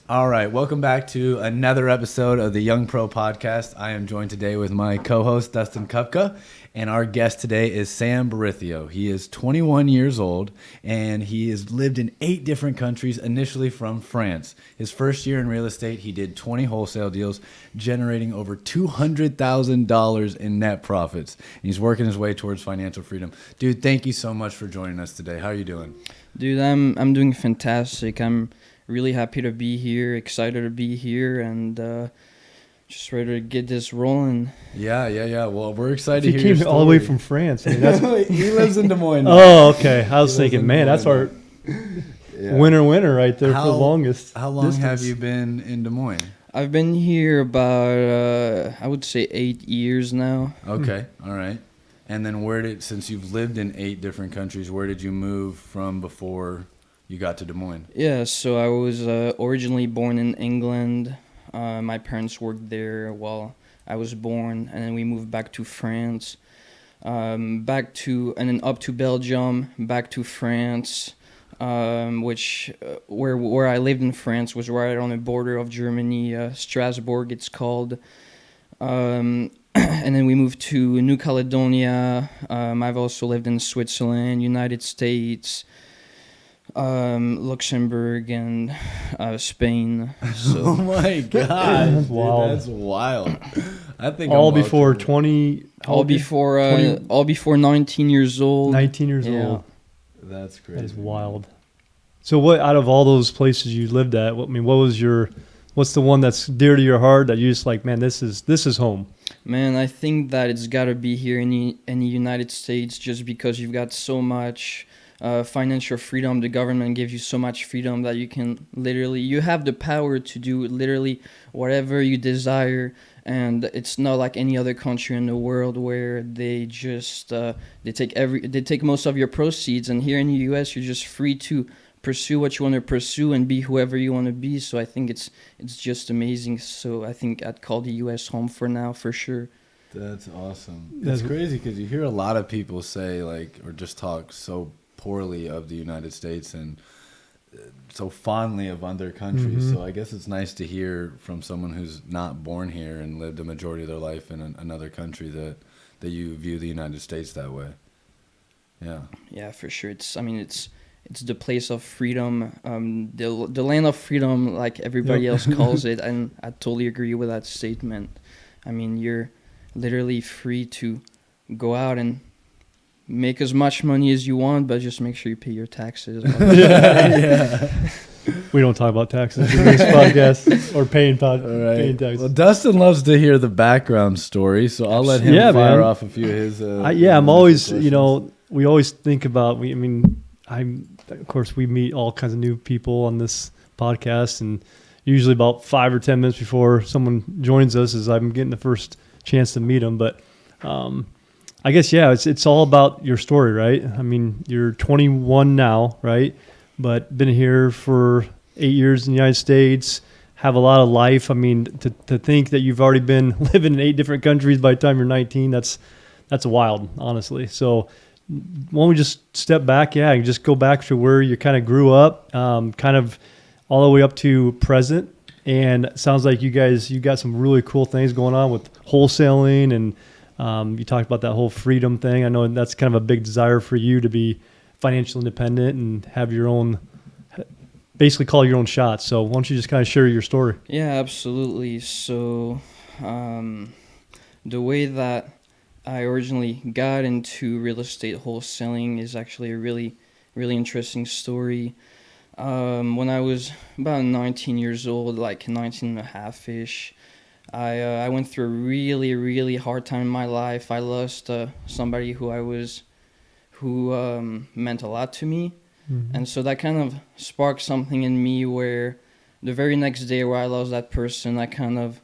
All right, welcome back to another episode of the YoungPro podcast. I am joined today with my co-host Dustin Kupka, and our guest today is Sam Baruthio. He is 21 years old, and he has lived in 8 different countries, initially from France. His first year in real estate, he did 20 wholesale deals, generating over $200,000 in net profits. And he's working his way towards financial freedom. Dude, thank you so much for joining us today. How are you doing? Dude, I'm doing fantastic. I'm really happy to be here, excited to be here, and just ready to get this rolling. Yeah. Well, we're excited He to hear your came story. all the way from France. I mean, that's, He lives in Des Moines now. oh, okay. I was He lives thinking, in man, Des that's Moines our Yeah. winner right there for the longest. How long distance. have you been in Des Moines? I've been here about, I would say 8 years now. Okay, all right. And then since you've lived in 8 different countries, where did you move from before you got to Des Moines? Yeah, so I was originally born in England. My parents worked there while I was born, and then we moved back to France, and then up to Belgium, back to France, where I lived in France was right on the border of Germany, Strasbourg it's called. And then we moved to New Caledonia. I've also lived in Switzerland, United States, Luxembourg, and Spain. Oh So my gosh, That's dude, wild. that's wild. I think all I'm well before covered. 20, how all old are you? before 20 all before 19 years old. 19 years Yeah. old. That's crazy. That is wild. So what, out of all those places you lived at, what's the one that's dear to your heart that you just like, man, this is home? Man, I think that it's got to be here in the United States, just because you've got so much financial freedom. The government gives you so much freedom that you have the power to do literally whatever you desire. And it's not like any other country in the world where they just they take most of your proceeds. And here in the U.S., you're just free to pursue what you want to pursue and be whoever you want to be. So I think it's just amazing. So I think I'd call the U.S. home for now, for sure. That's awesome. That's- It's crazy because you hear a lot of people say or just talk so poorly of the United States and so fondly of other countries. Mhm. So I guess it's nice to hear from someone who's not born here and lived a majority of their life in another country that you view the United States that way. Yeah. Yeah, for sure. It's the place of freedom, the land of freedom, like everybody Yep. else calls it, and I totally agree with that statement. I mean, you're literally free to go out and make as much money as you want, but just make sure you pay your taxes. Yeah. We don't talk about taxes in this podcast or paying All right. paying taxes. Well, Dustin loves to hear the background story, so I'll let him Yeah, fire man. off a few of his. I'm always, we always think about, of course, we meet all kinds of new people on this podcast, and usually about 5 or 10 minutes before someone joins us is I'm getting the first chance to meet them. But I guess, yeah, it's all about your story, right? I mean, you're 21 now, right? But been here for 8 years in the United States, have a lot of life. I mean, to think that you've already been living in 8 different countries by the time you're 19, that's wild, honestly. So why don't we just step back, and just go back to where you kind of grew up, kind of all the way up to present. And it sounds like you got some really cool things going on with wholesaling, and you talked about that whole freedom thing. I know that's kind of a big desire for you to be financially independent and have your own, basically call your own shots. So why don't you just kind of share your story? Yeah, absolutely. So, the way that I originally got into real estate wholesaling is actually a really, really interesting story. When I was about 19 years old, like 19 and a half-ish, I went through a really, really hard time in my life. I lost somebody who meant a lot to me. Mm-hmm. And so that kind of sparked something in me where the very next day where I lost that person, I kind of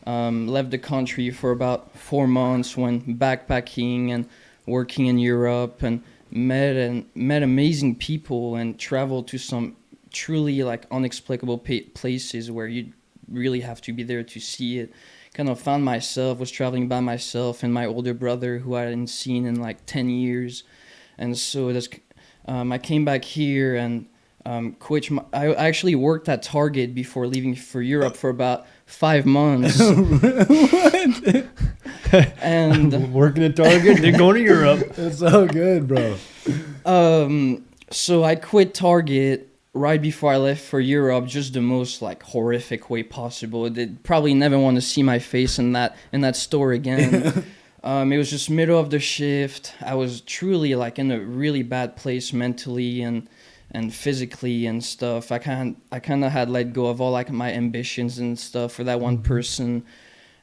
left the country for about 4 months, went backpacking and working in Europe, and met amazing people and traveled to some truly like inexplicable places where you really have to be there to see it. Kind of found myself, was traveling by myself and my older brother who I hadn't seen in like 10 years. And so I came back here, and I actually worked at Target before leaving for Europe for about 5 months. What? And working at Target, then going to Europe. That's so good, bro. so I quit Target right before I left for Europe, just the most like horrific way possible. They'd probably never want to see my face in that store again. It was just middle of the shift. I was truly like in a really bad place mentally and physically and stuff. I kind of had let go of all like my ambitions and stuff for that one person.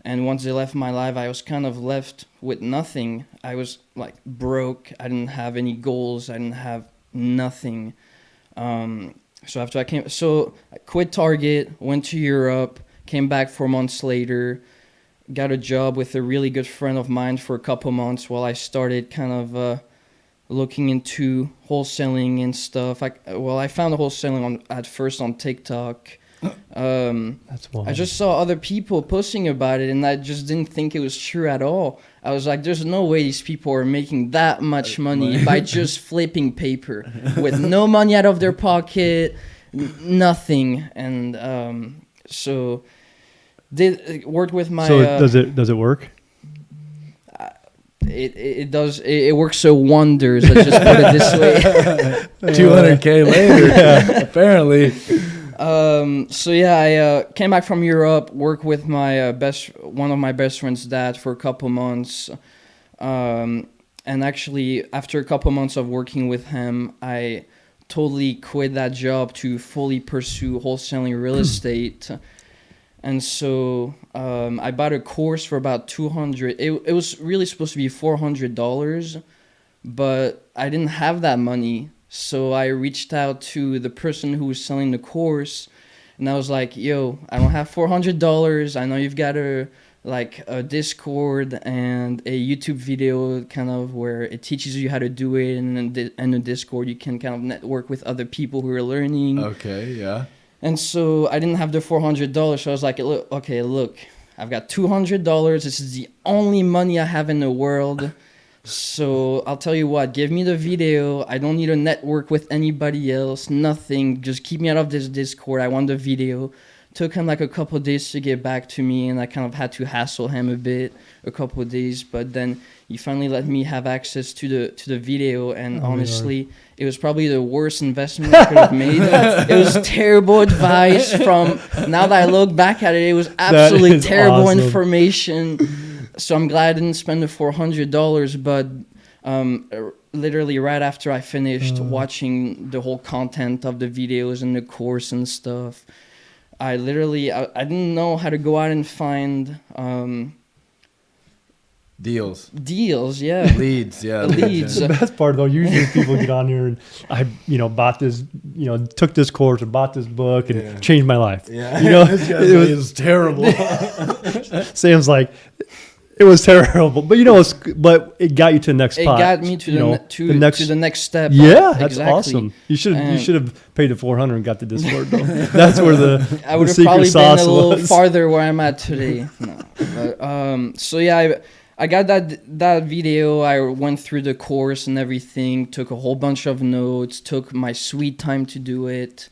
And once they left my life, I was kind of left with nothing. I was like broke. I didn't have any goals. I didn't have nothing. So after I quit Target, went to Europe, came back 4 months later, got a job with a really good friend of mine for a couple months while I started kind of looking into wholesaling and stuff. I found the wholesaling at first on TikTok. That's wild. I just saw other people posting about it, and I just didn't think it was true at all. I was like, there's no way these people are making that much money by just flipping paper with no money out of their pocket, nothing. And so did worked with my. So does it work? It does. It works so wonders. Let's just put it this way. 200K later, apparently. So yeah, I came back from Europe, worked with my one of my best friend's dad for a couple months. And actually, after a couple months of working with him, I totally quit that job to fully pursue wholesaling real estate. And so I bought a course for about $200. It was really supposed to be $400, but I didn't have that money. So I reached out to the person who was selling the course, and I was like, yo, I don't have $400. I know you've got a Discord and a YouTube video kind of where it teaches you how to do it, and in the Discord you can kind of network with other people who are learning. Okay, yeah. And so I didn't have the $400, so I was like, look, I've got $200. This is the only money I have in the world. So I'll tell you what, give me the video. I don't need to network with anybody else, nothing. Just keep me out of this Discord. I want the video. Took him like a couple of days to get back to me, and I kind of had to hassle him a couple of days. But then he finally let me have access to the video, and honestly, it was probably the worst investment I could have made. It was terrible advice from, now that I look back at it, it was absolutely terrible information. So I'm glad I didn't spend the $400, but literally right after I finished watching the whole content of the videos and the course and stuff, I didn't know how to go out and find Deals, yeah. leads. The best part though, usually people get on here and I, bought this, took this course or bought this book and changed my life. Yeah, it was terrible. Sam's like, it was terrible, but but it got you to the next spot. It got me to the next step. Yeah, that's exactly. awesome. You should have paid the $400 and got the Discord though. That's where I would have probably been a little farther where I'm at today. No, but so yeah, I got that video. I went through the course and everything. Took a whole bunch of notes. Took my sweet time to do it,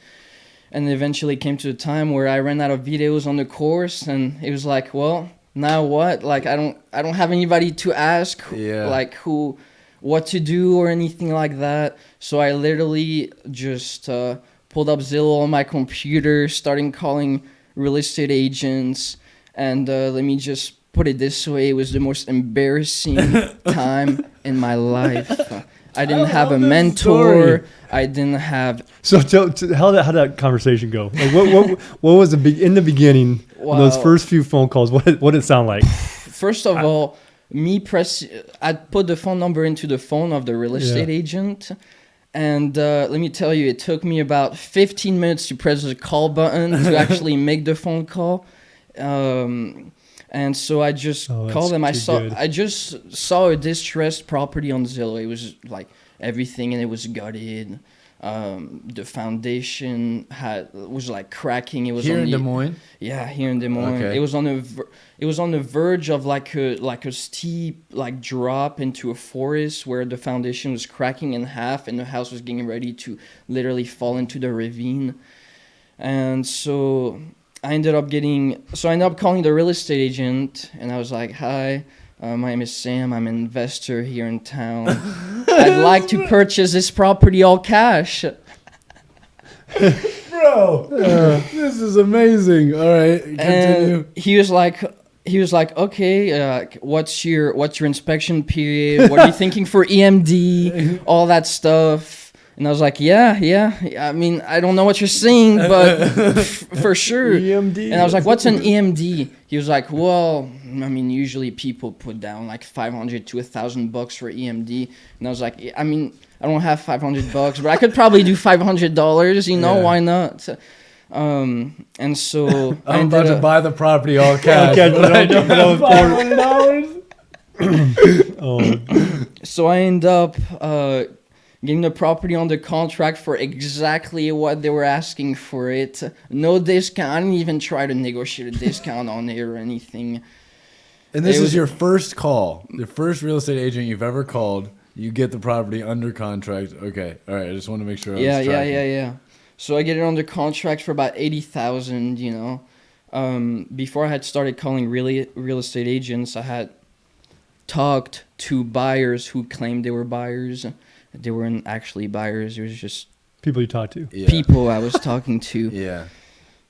and eventually came to a time where I ran out of videos on the course, and it was like, well, now what? Like I don't have anybody to ask what to do or anything like that. So I literally just pulled up Zillow on my computer, starting calling real estate agents, and let me just put it this way, it was the most embarrassing time in my life. I didn't have a mentor. I didn't have. So how did that conversation go? Like what was in the beginning? Well, those first few phone calls, what did it sound like? First of all, I put the phone number into the phone of the real estate agent, and let me tell you, it took me about 15 minutes to press the call button to actually make the phone call. And so I just called them. I just saw a distressed property on Zillow. It was like everything, and it was gutted. The foundation was like cracking. It was Here on in the, Des Moines? Yeah, here in Des Moines. Okay. It was on the verge of like a steep like drop into a forest where the foundation was cracking in half and the house was getting ready to literally fall into the ravine. And so I ended up calling the real estate agent, and I was like, "Hi, my name is Sam. I'm an investor here in town. I'd like to purchase this property all cash." Bro, this is amazing. All right, continue. And he was like, "Okay, what's your inspection period? What are you thinking for EMD? All that stuff." And I was like, yeah. I mean, I don't know what you're saying, but for sure. EMD. And I was like, what's an EMD? He was like, well, I mean, usually people put down like $500 to $1,000 for EMD. And I was like, I mean, I don't have $500, but I could probably do $500. You know, why not? And so I'm about to buy the property all cash. $500. Oh. So I end up getting the property on the contract for exactly what they were asking for it. No discount. I didn't even try to negotiate a discount on it or anything. And this is your first call, the first real estate agent you've ever called. You get the property under contract. Okay, all right. I just want to make sure. Yeah. So I get it under contract for about $80,000. You know, before I had started calling real estate agents, I had talked to buyers who claimed they were buyers. They weren't actually buyers. It was just people you talk to. Yeah. People I was talking to. Yeah.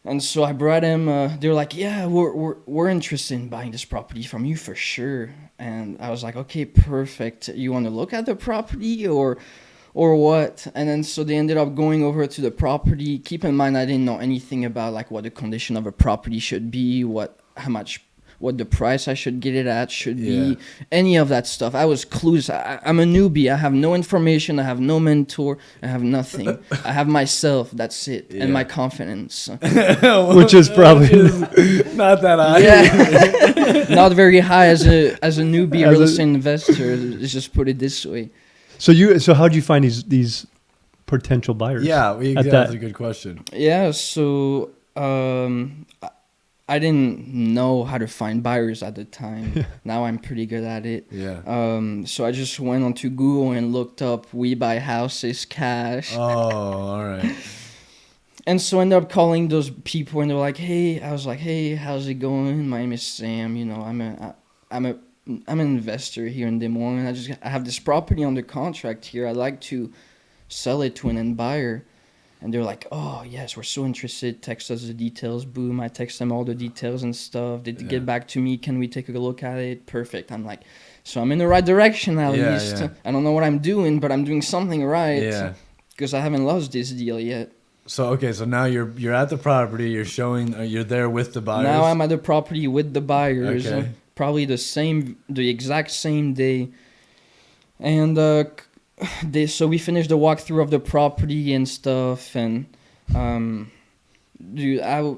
And so I brought him. They were like, "Yeah, we're interested in buying this property from you for sure." And I was like, "Okay, perfect. You want to look at the property or what?" And then so they ended up going over to the property. Keep in mind, I didn't know anything about like what the condition of a property should be, what the price I should get it at should be, any of that stuff. I was clueless. I'm a newbie. I have no information. I have no mentor. I have nothing. I have myself. That's it. And my confidence. Which is probably not that high. Yeah. Not very high as a newbie real estate investor. Let's just put it this way. So how do you find these potential buyers? Yeah, that's a good question. Yeah, so I didn't know how to find buyers at the time. Now I'm pretty good at it. Yeah. So I just went onto Google and looked up "we buy houses cash." Oh, all right. And so I ended up calling those people, and they were like, "Hey," I was like, "Hey, how's it going? My name is Sam. You know, I'm an investor here in Des Moines. I have this property under contract here. I'd like to sell it to an end buyer." And they're like, "Oh, yes, we're so interested. Text us the details." Boom. I text them all the details and stuff. They get back to me. "Can we take a look at it?" Perfect. I'm like, so I'm in the right direction at least. Yeah. I don't know what I'm doing, but I'm doing something right. Yeah. Because I haven't lost this deal yet. So now you're at the property. You're showing. You're there with the buyers. Now I'm at the property with the buyers. Okay. Probably the exact same day. And so we finished the walkthrough of the property and stuff, and dude, I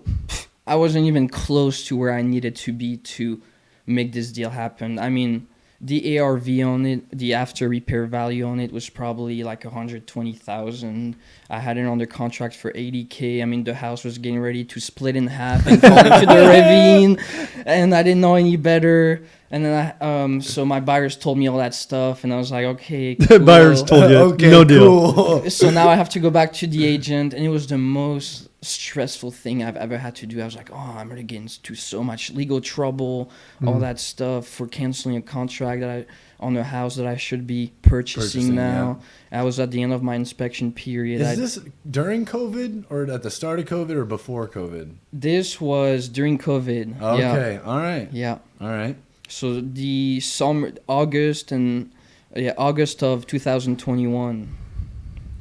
wasn't even close to where I needed to be to make this deal happen. I mean, the ARV on it, the after repair value on it was probably like $120,000. I had it under contract for $80K. I mean, the house was getting ready to split in half and fall into the ravine, and I didn't know any better. And then so my buyers told me all that stuff, and I was like, okay, cool. The buyers told you, okay, no deal. Cool. So now I have to go back to the agent, and it was the most stressful thing I've ever had to do. I was like, oh, I'm gonna get into so much legal trouble, all that stuff for canceling a contract on a house that I should be purchasing now. Yeah. I was at the end of my inspection period. Is this during COVID or at the start of COVID or before COVID? This was during COVID. Okay, yeah. All right. Yeah. All right. So the summer, August of 2021.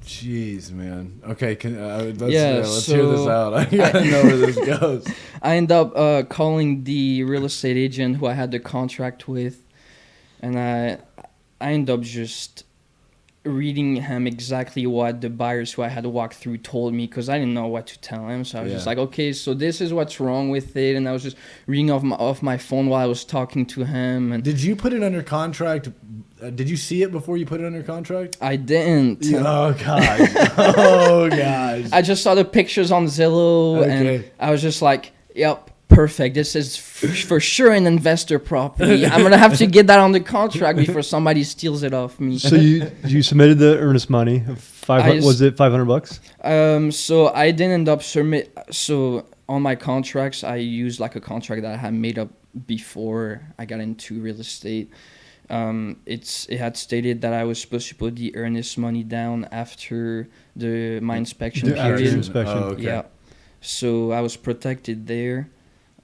Jeez, man. Okay, let's so hear this out. I gotta know where this goes. I end up calling the real estate agent who I had the contract with, and I end up just reading him exactly what the buyers who I had to walk through told me, because I didn't know what to tell him. So I was just like, okay, so this is what's wrong with it, and I was just reading off my phone while I was talking to him. And did you put it under contract did you see it before you put it under contract? I didn't. Oh gosh. Oh gosh. I just saw the pictures on Zillow, Okay. and I was just like, "Yep, perfect. This is for sure an investor property. I'm gonna have to get that on the contract before somebody steals it off me." So you submitted the earnest money of was it $500? So I didn't end up submit. So on my contracts, I used like a contract that I had made up before I got into real estate. It had stated that I was supposed to put the earnest money down after my inspection After period. inspection. Oh, okay. Yeah, so I was protected there.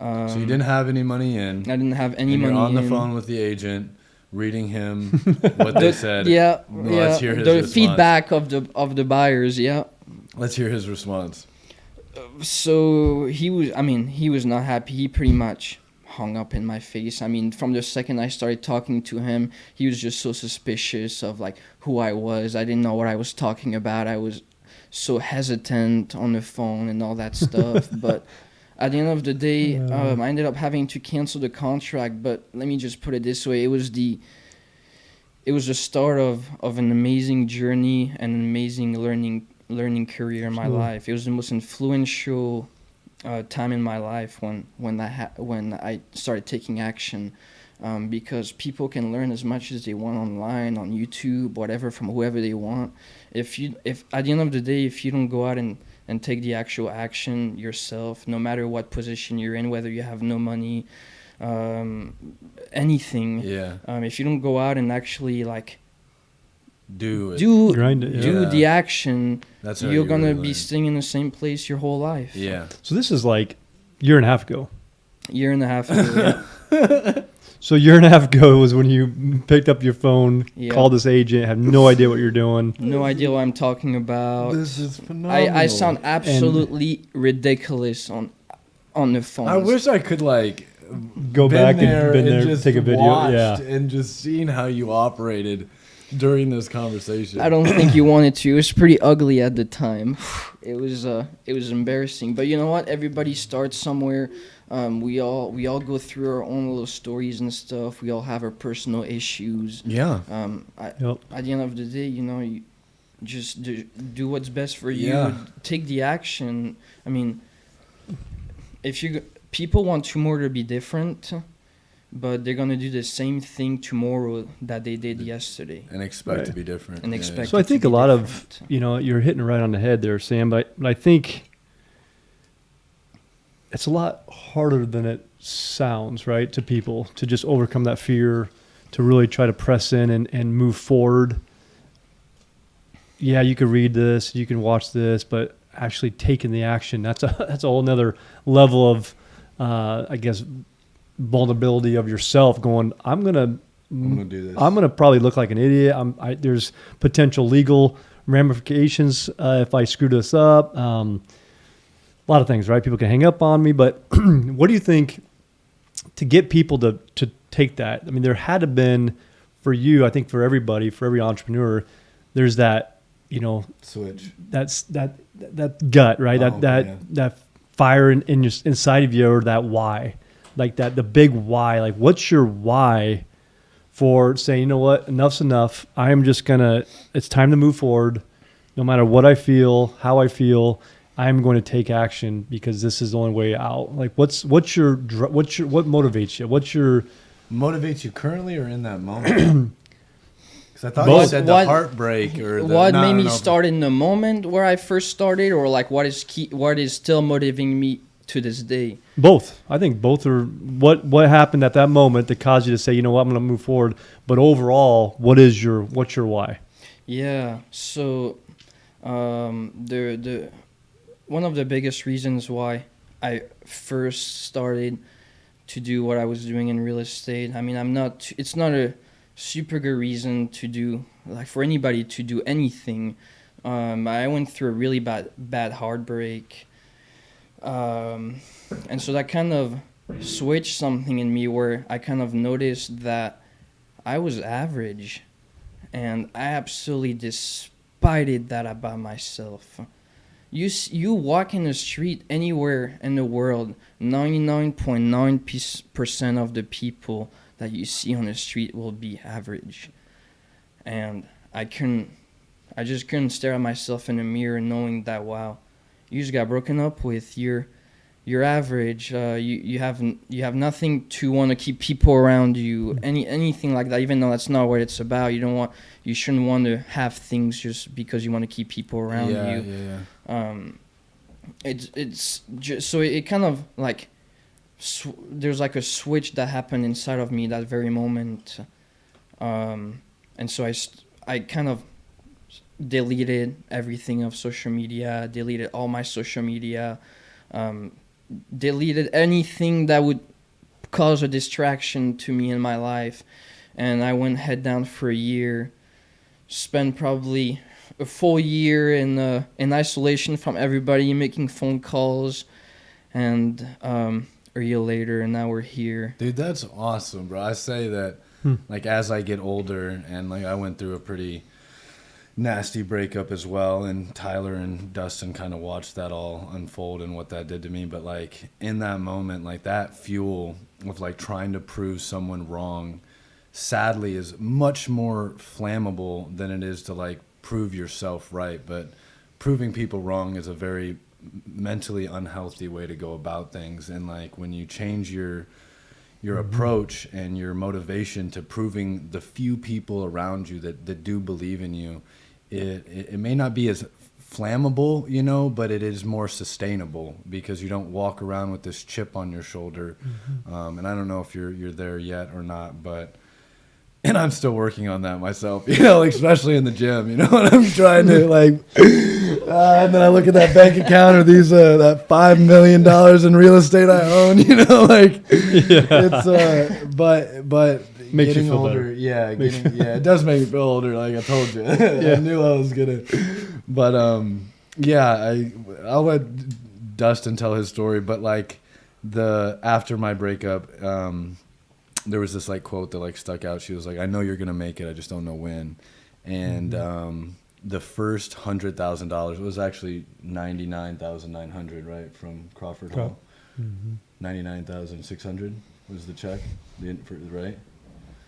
So you didn't have any money in. I didn't have any and money. You're on the in. phone with the agent, reading him what they said. Yeah, Let's hear his the response. feedback of the buyers. Yeah. Let's hear his response. So he was not happy. He pretty much hung up in my face. I mean, from the second I started talking to him, he was just so suspicious of like who I was. I didn't know what I was talking about. I was so hesitant on the phone and all that stuff. But at the end of the day, I ended up having to cancel the contract. But let me just put it this way: it was the start of an amazing journey and an amazing learning career in my life. It was the most influential time in my life when I started taking action, because people can learn as much as they want online, on YouTube, whatever, from whoever they want. If at the end of the day, if you don't go out and take the actual action yourself, no matter what position you're in, whether you have no money, anything, if you don't go out and actually like do Grind it, do the action, That's how you're you gonna really be learn. staying in the same place your whole life. Yeah. So this is like a year and a half ago. Year and a half ago. Yeah. So a year and a half ago was when you picked up your phone, Yeah. called this agent, had no idea what you're doing. No idea what I'm talking about. This is phenomenal. I sound absolutely ridiculous on the phone. I wish I could like Go back there and been there, just take a video. watched Yeah. and just seeing how you operated during this conversation. I don't think you wanted to. It was pretty ugly at the time. It was embarrassing. But you know what? Everybody starts somewhere. We all go through our own little stories and stuff. We all have our personal issues. Yeah. At the end of the day, you just do what's best for you. Yeah. Take the action. I mean, people want tomorrow to be different, but they're gonna do the same thing tomorrow that they did yesterday. And expect Right. to be different. And Yeah, expect So I it to think be a lot different. of, you're hitting it right on the head there, Sam, but I think it's a lot harder than it sounds, right, to people to just overcome that fear, to really try to press in and move forward. Yeah, you could read this, you can watch this, but actually taking the action, that's a whole nother level of, I guess, vulnerability of yourself going, I'm going to do this. I'm going to probably look like an idiot. There's potential legal ramifications if I screw this up. A lot of things, right? People can hang up on me. But what do you think to get people to take that? I mean, there had to been, for you, I think for everybody, for every entrepreneur, there's that, Switch. that's that gut, right? That fire inside of you, or that why, like that, the big why. Like, what's your why for saying, you know what, enough's enough. I'm just it's time to move forward. No matter what I feel, how I feel, I'm going to take action because this is the only way out. Like, what motivates you? Motivates you currently or in that moment? Because I thought Both. you said the heartbreak or the, what no, made no, me no. start in the moment where I first started, or like what is still motivating me to this day? Both. I think both are what happened at that moment that caused you to say, you know what, I'm going to move forward. But overall, what's your why? Yeah. So, the one of the biggest reasons why I first started to do what I was doing in real estate. I mean, it's not a super good reason to do, like, for anybody to do anything. I went through a really bad heartbreak. And so that kind of switched something in me where I kind of noticed that I was average, and I absolutely despised that about myself. You walk in the street anywhere in the world, 99.9% of the people that you see on the street will be average. and I just couldn't stare at myself in the mirror knowing that, wow, you just got broken up with. You're average. You have nothing to want to keep people around you. Anything like that. Even though that's not what it's about. You shouldn't want to have things just because you want to keep people around you. Yeah. It's just so it kind of like there's like a switch that happened inside of me that very moment, and so I kind of deleted everything of social media, deleted all my social media, deleted anything that would cause a distraction to me in my life, and I went head down for a year, spent probably a full year in isolation from everybody, making phone calls, and a year later, and now we're here. Dude, that's awesome, bro. I say that, like, as I get older, and like I went through a pretty nasty breakup as well, and Tyler and Dustin kind of watched that all unfold and what that did to me. But like in that moment, like that fuel of like trying to prove someone wrong, sadly, is much more flammable than it is to like prove yourself right. But proving people wrong is a very mentally unhealthy way to go about things. And like when you change your approach and your motivation to proving the few people around you that do believe in you, it may not be as flammable, you know, but it is more sustainable because you don't walk around with this chip on your shoulder. And I don't know if you're there yet or not, but and I'm still working on that myself, you know, like, especially in the gym, you know, and I'm trying to like, and then I look at that bank account or these, that $5 million in real estate I own, you know, like it's, but makes getting you feel older, better. yeah, it does make me feel older. Like I told you, I knew I was gonna, but, yeah, I'll let Dustin tell his story, but like after my breakup, there was this like quote that like stuck out. She was like, "I know you're gonna make it. I just don't know when." And the first $100,000 was actually $99,900, right, from Crawford Hall. 99,600 was the check, right?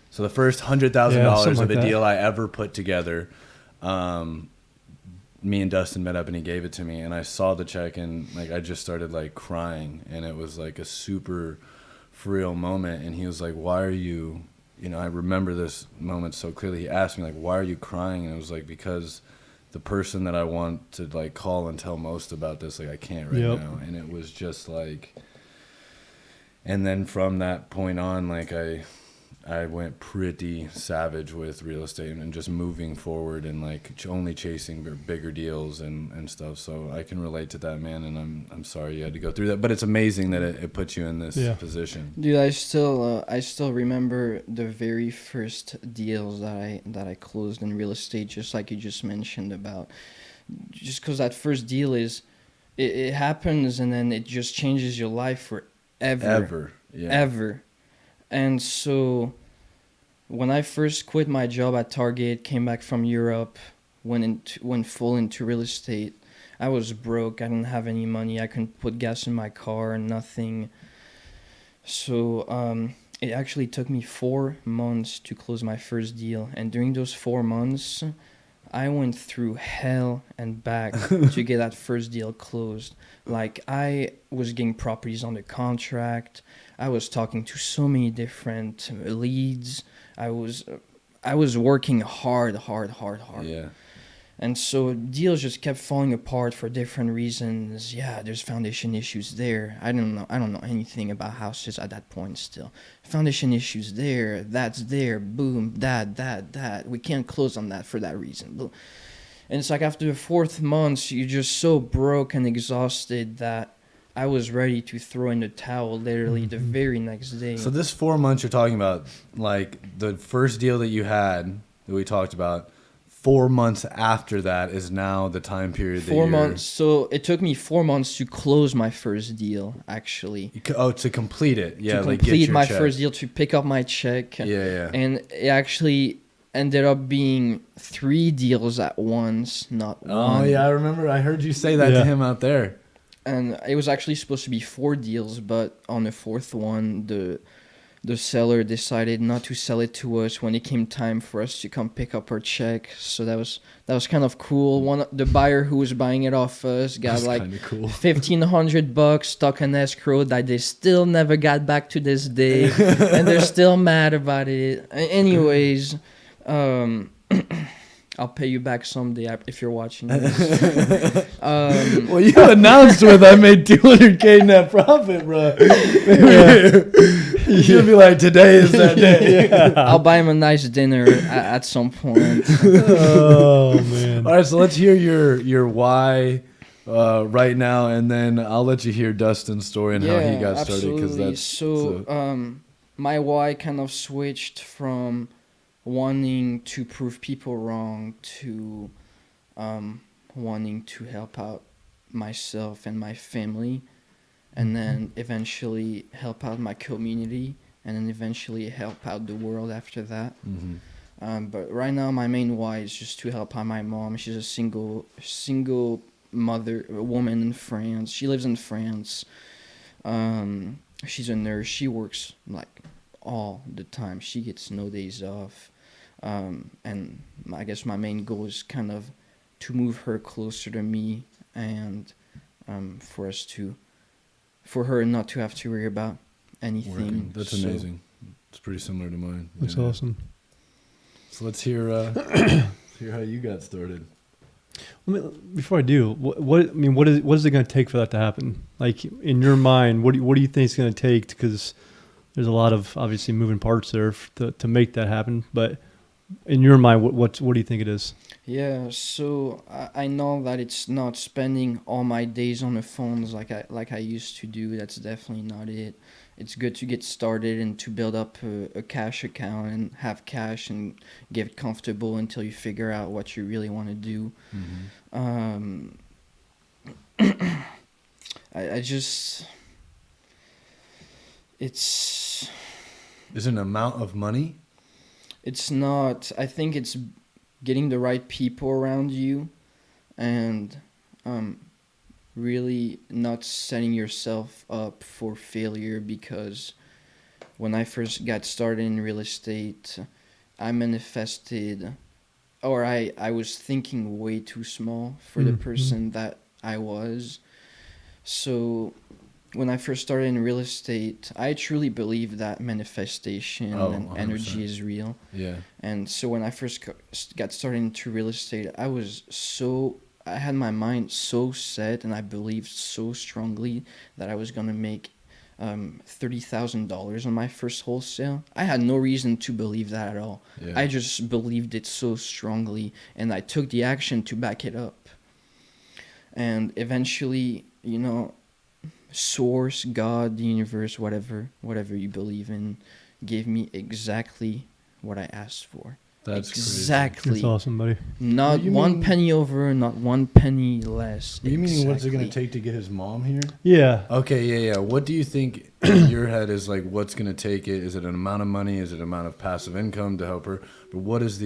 So the first $100,000 of a deal I ever put together, me and Dustin met up and he gave it to me, and I saw the check and like I just started like crying, and it was like a super real moment. And he was like, "Why are you," you know, I remember this moment so clearly. He asked me like, "Why are you crying?" And it was like, because the person that I want to like call and tell most about this, like I can't right now. And it was just like, and then from that point on, like I went pretty savage with real estate and just moving forward and like only chasing bigger deals and stuff. So I can relate to that, man. And I'm sorry you had to go through that, but it's amazing that it puts you in this position. Dude, I still remember the very first deals that I closed in real estate, just like you just mentioned about, just because that first deal is, it happens and then it just changes your life forever. Ever. And so when I first quit my job at Target, came back from Europe, went full into real estate, I was broke. I didn't have any money. I couldn't put gas in my car, nothing. So it actually took me 4 months to close my first deal. And during those 4 months, I went through hell and back to get that first deal closed. Like, I was getting properties under contract. I was talking to so many different leads. I was working hard. Yeah. And so deals just kept falling apart for different reasons. Yeah, there's foundation issues there. I don't know anything about houses at that point still. Foundation issues there, that's there, boom, that. We can't close on that for that reason. Boom. And it's like after the 4th month, you're just so broke and exhausted that I was ready to throw in the towel literally the very next day. So this 4 months you're talking about, like the first deal that you had that we talked about, 4 months after that is now the time period. 4 months. So it took me 4 months to close my first deal, actually. To complete it. Yeah, to like complete get your my check. first deal, to pick up my check. Yeah. And it actually ended up being 3 deals at once, not one. Oh, yeah, I remember. I heard you say that to him out there. And it was actually supposed to be 4 deals, but on the 4th one, the seller decided not to sell it to us when it came time for us to come pick up our check. So that was kind of cool. The buyer who was buying it off us got That's like cool. $1,500 stuck in escrow that they still never got back to this day, and they're still mad about it. Anyways, I'll pay you back someday if you're watching this. Well, you announced with I made $200K net profit, bro. You'll be like, today is that day. I'll buy him a nice dinner at some point. Oh man! All right, so let's hear your why right now, and then I'll let you hear Dustin's story and how he got started. Because that's my why kind of switched from wanting to prove people wrong to wanting to help out myself and my family, and then eventually help out my community, and then eventually help out the world after that. But right now my main why is just to help out my mom. She's a single woman in France. She lives in France. She's a nurse. She works like all the time. She gets no days off. And I guess my main goal is kind of to move her closer to me, and for her not to have to worry about anything. Working. That's amazing. It's pretty similar to mine. That's awesome. So let's hear hear how you got started. Before I do, what is it going to take for that to happen? Like in your mind, what do you think it's going to take? Because there's a lot of obviously moving parts there to make that happen. But in your mind, what do you think it is? Yeah, so I know that it's not spending all my days on the phones like I used to do. That's definitely not it. It's good to get started and to build up a cash account and have cash and get comfortable until you figure out what you really want to do. I just... Is it an amount of money? It's not. I think it's getting the right people around you, and really not setting yourself up for failure. Because when I first got started in real estate, I manifested, or I was thinking way too small for the person that I was. So when I first started in real estate, I truly believe that manifestation and 100%. Energy is real. Yeah. And so when I first got started into real estate, I had my mind so set, and I believed so strongly that I was going to make $30,000 on my first wholesale. I had no reason to believe that at all. Yeah. I just believed it so strongly, and I took the action to back it up. And eventually, Source, God, the universe, whatever you believe in, gave me exactly what I asked for. That's exactly. Crazy. That's awesome, buddy. Not one penny over, not one penny less. You mean what's it going to take to get his mom here? Yeah. Okay, yeah. What do you think in your head is like what's going to take it? Is it an amount of money? Is it an amount of passive income to help her? But what is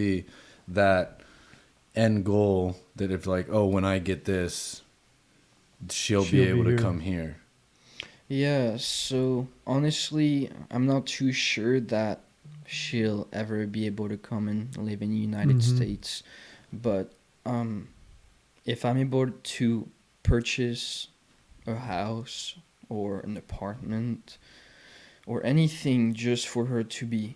that end goal that if like, oh, when I get this, she'll be able to come here? Yeah, so honestly, I'm not too sure that she'll ever be able to come and live in the United States. But if I'm able to purchase a house or an apartment or anything just for her to be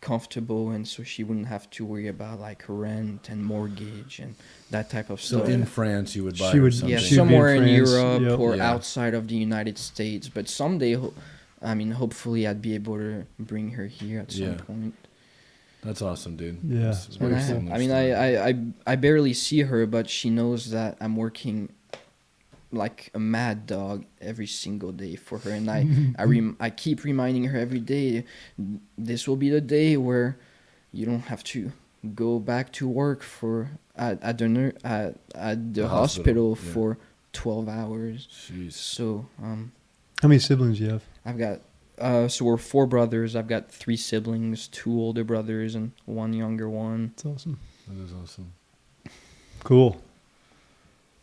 comfortable, and so she wouldn't have to worry about like rent and mortgage and that type of stuff. So in France, you would buy her something? Yeah, somewhere in Europe or outside of the United States. But someday, hopefully I'd be able to bring her here at some point. That's awesome, dude. Yeah. I barely see her, but she knows that I'm working like a mad dog every single day for her, and I keep reminding her every day, this will be the day where you don't have to go back to work at the hospital for 12 hours. Jeez. So how many siblings do you have? I've got so we're 4 brothers. I've got 3 siblings, 2 older brothers and 1 younger one. That's awesome. That is awesome. Cool.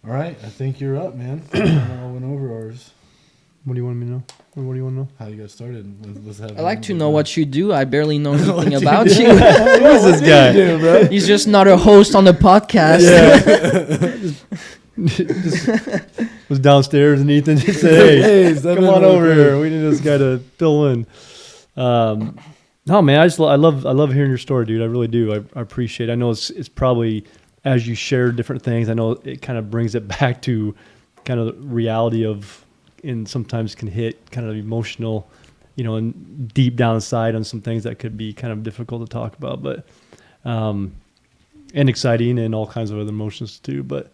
All right, I think you're up, man. I went over ours. What do you want me to know? What do you want to know? How you got started? What's happening? I like to know what you do. I barely know anything about you. Who is this guy? do, bro? He's just not a host on the podcast. Just was downstairs and Ethan just said, "Hey, come on over here. We need this guy to fill in." No, man, I love hearing your story, dude. I really do. I appreciate it. I know it's probably, as you share different things, I know it kind of brings it back to kind of the reality of, and sometimes can hit kind of emotional, and deep down inside on some things that could be kind of difficult to talk about, but and exciting and all kinds of other emotions too. But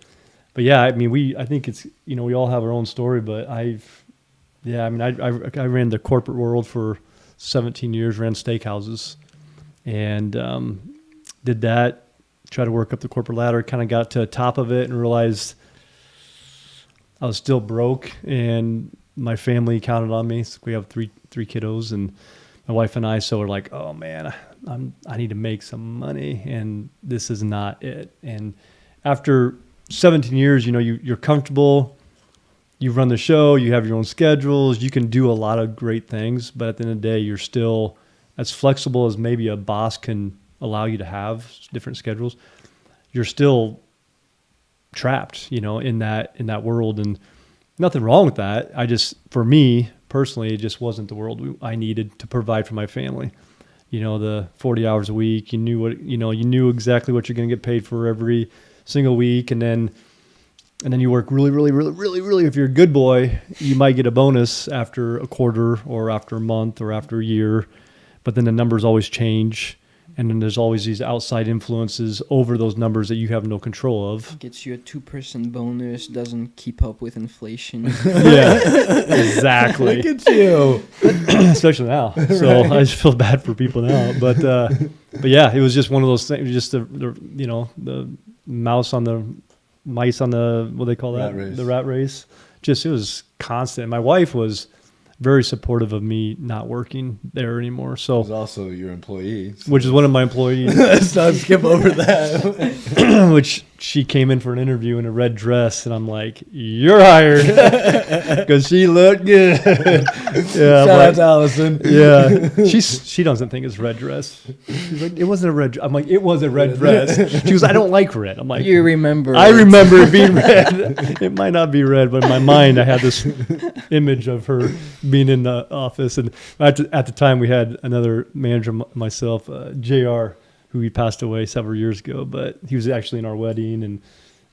yeah, I mean, I think it's, we all have our own story, but I ran the corporate world for 17 years, ran steakhouses, and did that, try to work up the corporate ladder, kind of got to the top of it and realized I was still broke, and my family counted on me. So we have three kiddos, and my wife and I, so we're like, oh man, I need to make some money, and this is not it. And after 17 years, you're comfortable, you run the show, you have your own schedules, you can do a lot of great things, but at the end of the day, you're still as flexible as maybe a boss can allow you to have different schedules. You're still trapped, in that world, and nothing wrong with that. For me personally, it just wasn't the world I needed to provide for my family. The 40 hours a week, you knew exactly what you're going to get paid for every single week, and then you work really, really, really, really, really. If you're a good boy, you might get a bonus after a quarter or after a month or after a year, but then the numbers always change. And then there's always these outside influences over those numbers that you have no control of. Gets you a 2% bonus, doesn't keep up with inflation. Yeah, exactly. Look at you. Especially now. So I just feel bad for people now. But yeah, it was just one of those things, just the mice on the, what do they call that? Rat race. The rat race. Just, it was constant. My wife was very supportive of me not working there anymore. So, was also your employee, so. Which is one of my employees. Let's not skip over that. Which she came in for an interview in a red dress, and I'm like, "You're hired," because she looked good. Yeah, shout out to Allison. Yeah, she doesn't think it's red dress. She's like, "It wasn't a red." I'm like, "It was a red dress." She was, "I don't like red." I'm like, You remember? I remember it being red. It might not be red, but in my mind, I had this image of her being in the office. And at the time, we had another manager, myself, JR, who he passed away several years ago, but he was actually in our wedding, and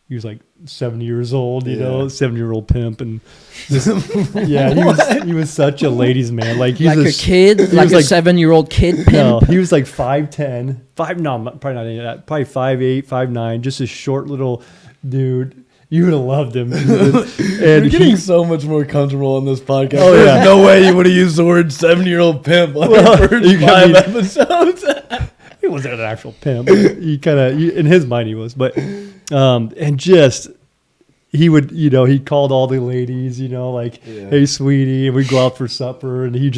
he was like 70 years old, 7-year-old pimp. And just, he was such a ladies' man. Like he's a kid, like a 7-year-old kid pimp. No, he was like 5'10", probably not any of that, probably 5'8", 5'9", just a short little dude. You would have loved him. You're getting so much more comfortable on this podcast. Oh, There's yeah. no way you would have used the word 7-year-old pimp on the first 5 episodes. He wasn't an actual pimp. He kind of, in his mind, he was. But, and just, he would, he called all the ladies, like, "Hey, sweetie," and we'd go out for supper, and he would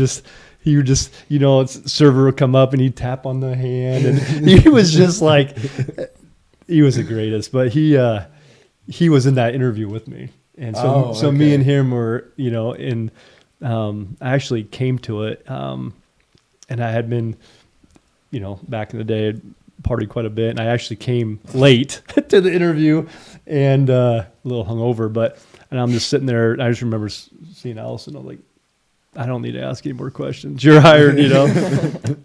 just, server would come up and he'd tap on the hand, and he was just like, he was the greatest. But he was in that interview with me, and so me and him were, I actually came to it, and I had been, back in the day, I'd partied quite a bit, and I actually came late to the interview, and a little hungover, and I'm just sitting there, and I just remember seeing Allison. I'm like, I don't need to ask any more questions. You're hired,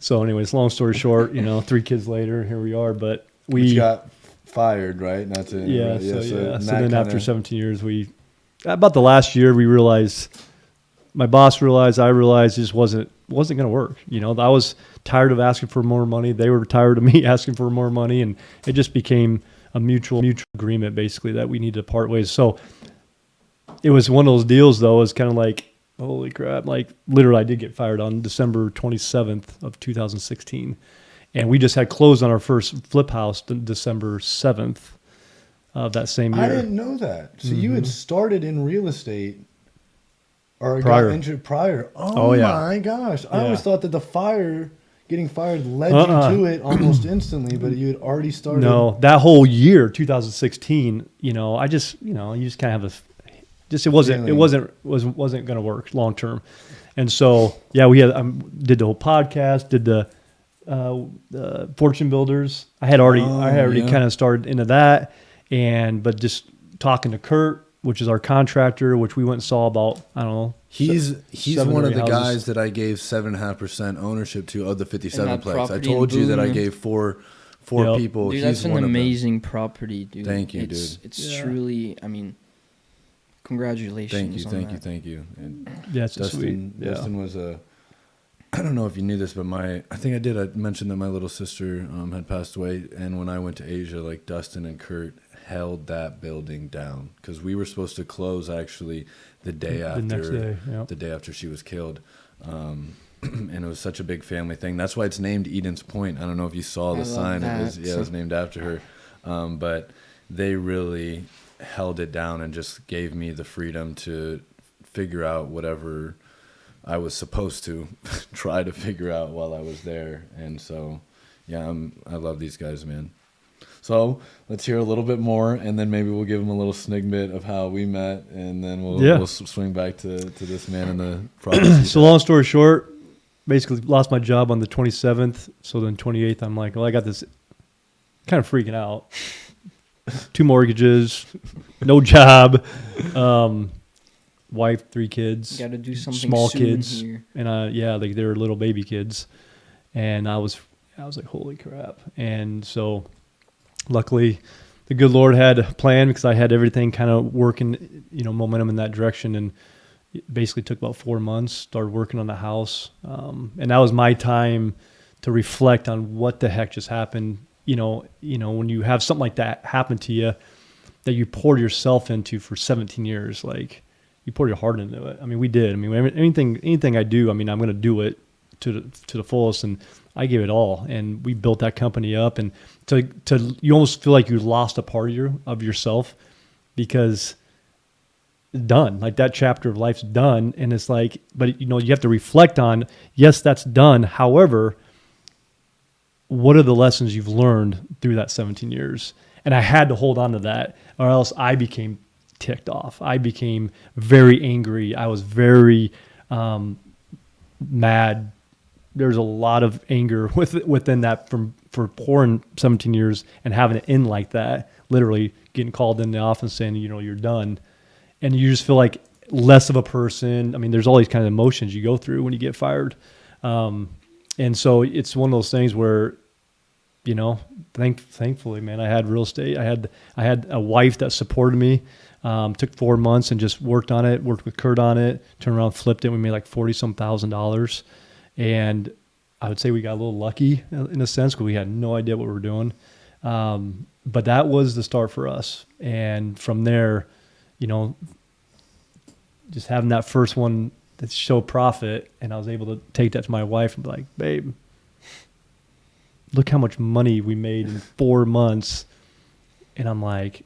So anyways, long story short, 3 kids later, here we are, but we got fired, right? Not to So then after 17 years, about the last year, we realized, my boss realized, I realized, it just wasn't going to work. I was tired of asking for more money. They were tired of me asking for more money, and it just became a mutual agreement, basically, that we needed to part ways. So it was one of those deals, though. It was kind of like, holy crap! Like literally, I did get fired on December 27th of 2016. And we just had closed on our first flip house December 7th of that same year. I didn't know that. So you had started in real estate or Prior. got injured prior. Oh yeah. My gosh. I Yeah. always thought that getting fired led you to it almost instantly, but you had already started. No, that whole year, 2016, I just, you just kind of have Just it wasn't going to work long term. And so yeah, we had did the whole podcast, did the Fortune Builders. I had already kind of started into that, but just talking to Kurt, which is our contractor, which we went and saw about, I don't know. He's one of the guys that I gave 7.5% ownership to of the 57 plex. I told you that I gave four people. Dude, that's an amazing property, dude. Thank you, dude. It's truly, I mean, congratulations. Thank you. And yeah, it's sweet. Dustin was I don't know if you knew this, but I mentioned that my little sister had passed away, and when I went to Asia, like Dustin and Kurt held that building down because we were supposed to close actually the day after she was killed. And it was such a big family thing. That's why it's named Eden's Point. I don't know if you saw the sign. It was named after her. But they really held it down and just gave me the freedom to figure out whatever I was supposed to try to figure out while I was there. And so, yeah, I love these guys, man. So let's hear a little bit more, and then maybe we'll give them a little snippet of how we met, and then we'll swing back to this man in the process. So long story short, basically lost my job on the 27th. So then 28th, I'm like, well, I got this, kind of freaking out. 2 mortgages, no job, wife, 3 kids. You got to do something small soon kids, here. and like they were little baby kids, and I was like, holy crap. And so luckily the good Lord had a plan because I had everything kind of working, momentum in that direction, and it basically took about 4 months, started working on the house. And that was my time to reflect on what the heck just happened. When you have something like that happen to you that you poured yourself into for 17 years, like you poured your heart into it. I mean, we did. I mean, anything I do, I mean, I'm going to do it to the fullest, and I gave it all. And we built that company up, and you almost feel like you lost a part of yourself because it's done. Like that chapter of life's done, and it's like, but you have to reflect on, yes, that's done. However, what are the lessons you've learned through that 17 years? And I had to hold on to that, or else I became ticked off. I became very angry. I was very mad. There's a lot of anger within that for pouring 17 years and having it end like that, literally getting called in the office saying, you're done. And you just feel like less of a person. I mean, there's all these kind of emotions you go through when you get fired. And so it's one of those things where, thankfully, man, I had real estate. I had a wife that supported me. Took 4 months and just worked on it, worked with Kurt on it, turned around, flipped it. We made like $40-some thousand. And I would say we got a little lucky in a sense because we had no idea what we were doing. But that was the start for us. And from there, just having that first one that showed profit, and I was able to take that to my wife and be like, babe, look how much money we made in 4 months. And I'm like,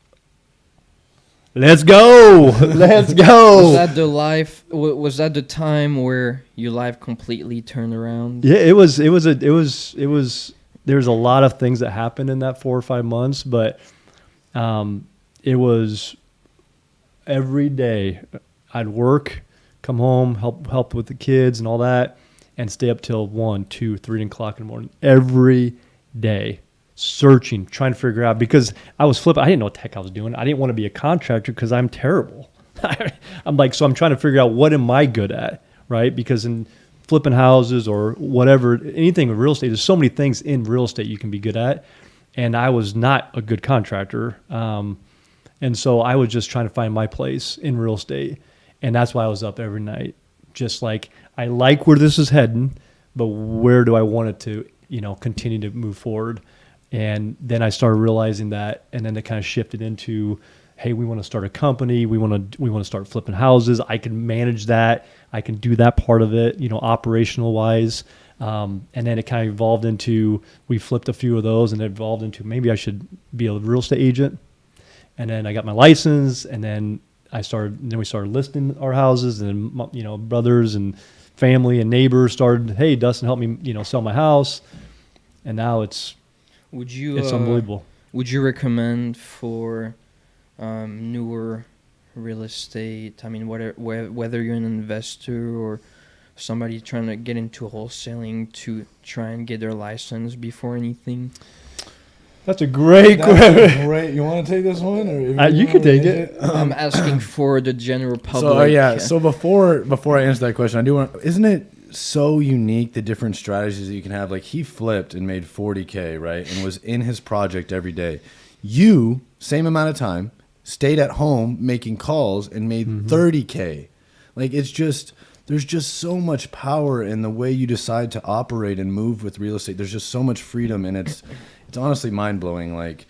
let's go. Let's go. Was that the time where your life completely turned around? Yeah, it was there's a lot of things that happened in that 4 or 5 months, but it was every day I'd work, come home, help with the kids and all that, and stay up till 1, 2, 3 o'clock in the morning every day. Searching, trying to figure out, because I was flipping. I didn't know what the heck I was doing. I didn't want to be a contractor because I'm terrible. I'm trying to figure out what am I good at, right? Because in flipping houses or whatever, anything with real estate, there's so many things in real estate you can be good at. And I was not a good contractor. And so I was just trying to find my place in real estate. And that's why I was up every night. Just like, I like where this is heading, but where do I want it to, continue to move forward? And then I started realizing that, and then it kind of shifted into, hey, we want to start a company. We want to start flipping houses. I can manage that. I can do that part of it, operational wise. And then it kind of evolved into, we flipped a few of those, and it evolved into maybe I should be a real estate agent. And then I got my license, and then we started listing our houses, and then, brothers and family and neighbors started, hey, Dustin, help me, sell my house. And now it's unbelievable. Would you recommend for newer real estate. I mean, whether you're an investor or somebody trying to get into wholesaling to try and get their license before anything? That's a great question. Great. You want to take this one, or you can take it. I'm asking for the general public. So yeah. So before I answer that question, I do want. Isn't it so unique the different strategies that you can have? Like he flipped and made 40K, right, and was in his project every day. You same amount of time stayed at home making calls and made 30K. Like it's just. There's just so much power in the way you decide to operate and move with real estate. There's just so much freedom, and it's honestly mind-blowing. Like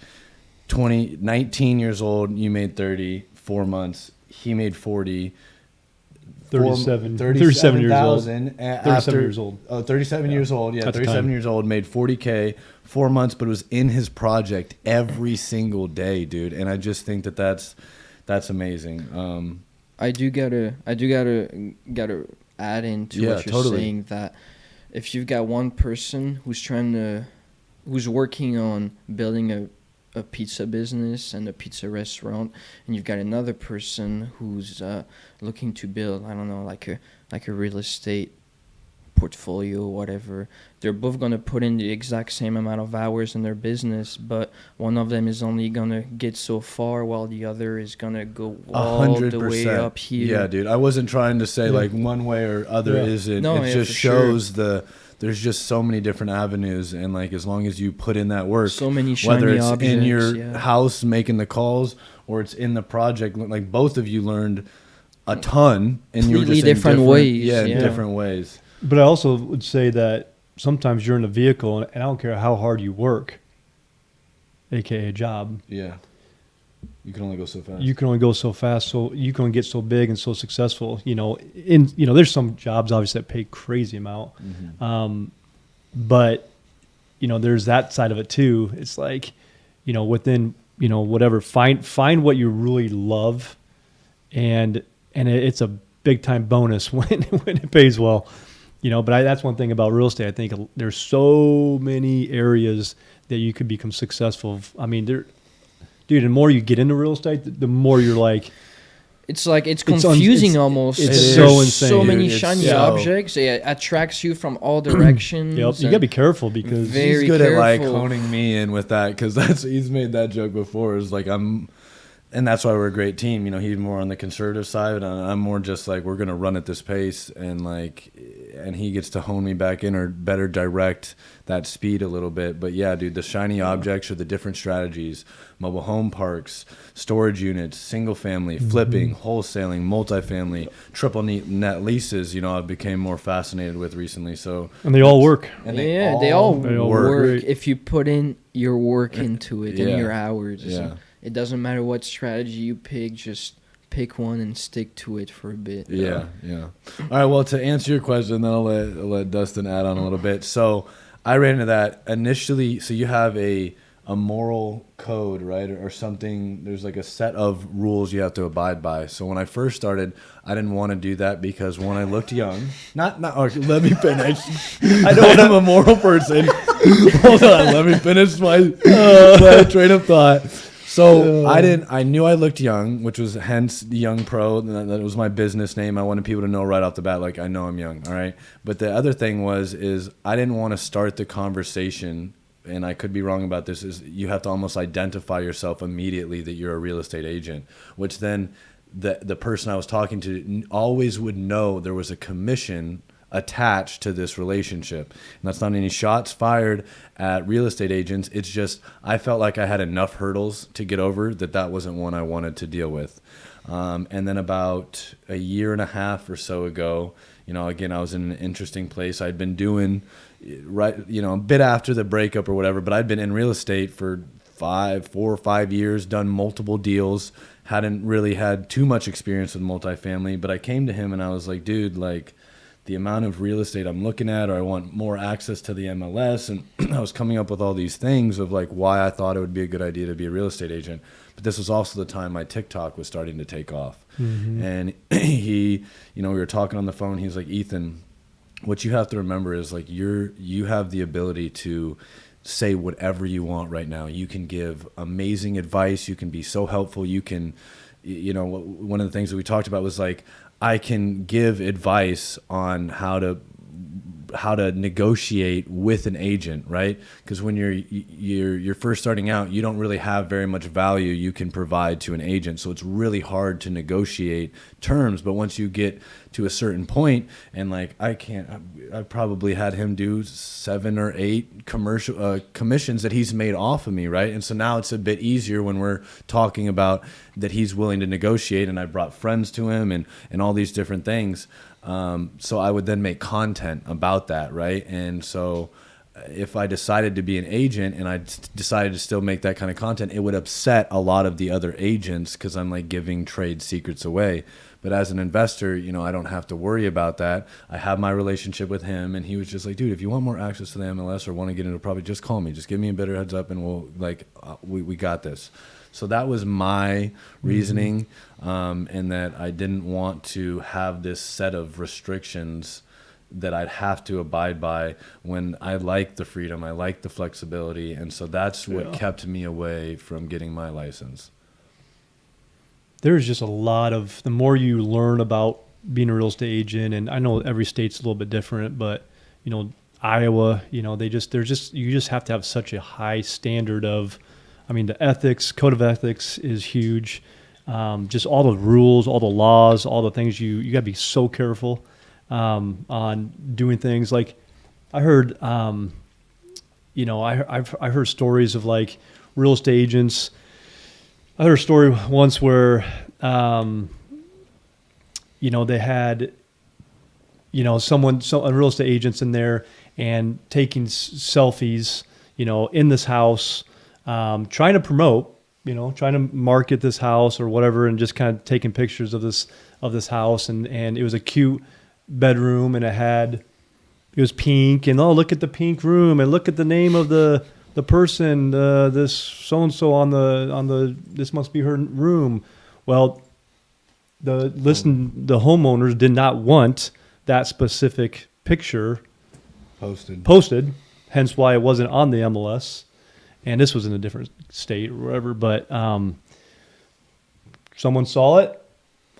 19 years old, you made 30, 4 months. He made 40. 37 years old. 37 years old. Oh, 37 years old. Yeah, 37 years old, made 40K, 4 months, but it was in his project every single day, dude. And I just think that's amazing. I do gotta add into what you're saying, that if you've got one person who's working on building a pizza business and a pizza restaurant, and you've got another person who's looking to build, I don't know, like a real estate portfolio or whatever, they're both going to put in the exact same amount of hours in their business, but one of them is only going to get so far while the other is going to go all 100%. The way up here. Yeah, dude. I wasn't trying to say like one way or other isn't. No, it just shows there's just so many different avenues, and like as long as you put in that work, so many shiny whether it's objects, in your house making the calls or it's in the project, like both of you learned a ton and you were just different ways. Yeah, in different ways. But I also would say that sometimes you're in a vehicle, and I don't care how hard you work, aka a job. Yeah. You can only go so fast. You can only go so fast, so you can only get so big and so successful. There's some jobs obviously that pay crazy amount, but there's that side of it too. It's like, within whatever, find what you really love, and it's a big time bonus when it pays well. But that's one thing about real estate. I think there's so many areas that you could become successful. I mean, dude, the more you get into real estate, the more you're like, it's confusing almost. It's so insane. So many shiny objects. It attracts you from all directions. Yep. You gotta be careful because he's good at like honing me in with that, because he's made that joke before. Is like and that's why we're a great team. He's more on the conservative side, and I'm more just like, we're gonna run at this pace, and he gets to hone me back in or better direct that speed a little bit. But yeah, dude, the shiny objects are the different strategies: mobile home parks, storage units, single family, flipping, wholesaling, multifamily, triple net leases. I've became more fascinated with recently. So and they all work. And they all work if you put in your work into it and your hours. Yeah. It doesn't matter what strategy you pick, just pick one and stick to it for a bit. Yeah. All right, well, to answer your question, then I'll let Dustin add on a little bit. So I ran into that initially. So you have a moral code, right, or something. There's like a set of rules you have to abide by. So when I first started, I didn't want to do that because when I looked young, not let me finish. I know I'm a moral person. Hold on, let me finish my train of thought. So I knew I looked young, which was hence the YoungPro. That was my business name. I wanted people to know right off the bat, like, I know I'm young, all right? But the other thing is I didn't want to start the conversation, and I could be wrong about this, is you have to almost identify yourself immediately that you're a real estate agent, which then the person I was talking to always would know there was a commission attached to this relationship. And that's not any shots fired at real estate agents. It's just I felt like I had enough hurdles to get over that wasn't one I wanted to deal with. And then about a year and a half or so ago, again, I was in an interesting place. I'd been doing a bit after the breakup or whatever, but I'd been in real estate for 4 or 5 years, done multiple deals, hadn't really had too much experience with multifamily. But I came to him and I was like, dude, like, the amount of real estate I'm looking at, or I want more access to the MLS. And I was coming up with all these things of like why I thought it would be a good idea to be a real estate agent. But this was also the time my TikTok was starting to take off. And we were talking on the phone. He's like, Ethan, what you have to remember is like you have the ability to say whatever you want right now. You can give amazing advice. You can be so helpful. You can one of the things that we talked about was like, I can give advice on how to negotiate with an agent, right? Because when you're first starting out, you don't really have very much value you can provide to an agent, so it's really hard to negotiate terms. But once you get to a certain point, and like I probably had him do 7 or 8 commercial commissions that he's made off of me, right? And so now it's a bit easier when we're talking about that he's willing to negotiate, and I brought friends to him and all these different things. So I would then make content about that, right? And so if I decided to be an agent and I decided to still make that kind of content, it would upset a lot of the other agents because I'm like giving trade secrets away. But as an investor, I don't have to worry about that. I have my relationship with him, and he was just like, dude, if you want more access to the MLS or want to get into probably just call me. Just give me a better heads up, and we'll we got this. So that was my reasoning, and that I didn't want to have this set of restrictions that I'd have to abide by when I like the freedom, I like the flexibility, and so that's what kept me away from getting my license. There's just a lot of, the more you learn about being a real estate agent, and I know every state's a little bit different, but Iowa, you just have to have such a high standard of, the ethics, code of ethics is huge. Just all the rules, all the laws, all the things you got to be so careful on doing things. Like I heard, I've heard stories of like real estate agents. I heard a story once where, they had, a real estate agents in there and taking selfies, in this house. Trying to promote, trying to market this house or whatever, and just kind of taking pictures of this house, and it was a cute bedroom, and it was pink, and look at the pink room, and look at the name of the person, this so and so on the this must be her room. Well, the homeowners did not want that specific picture posted, hence why it wasn't on the MLS. And this was in a different state or whatever, but someone saw it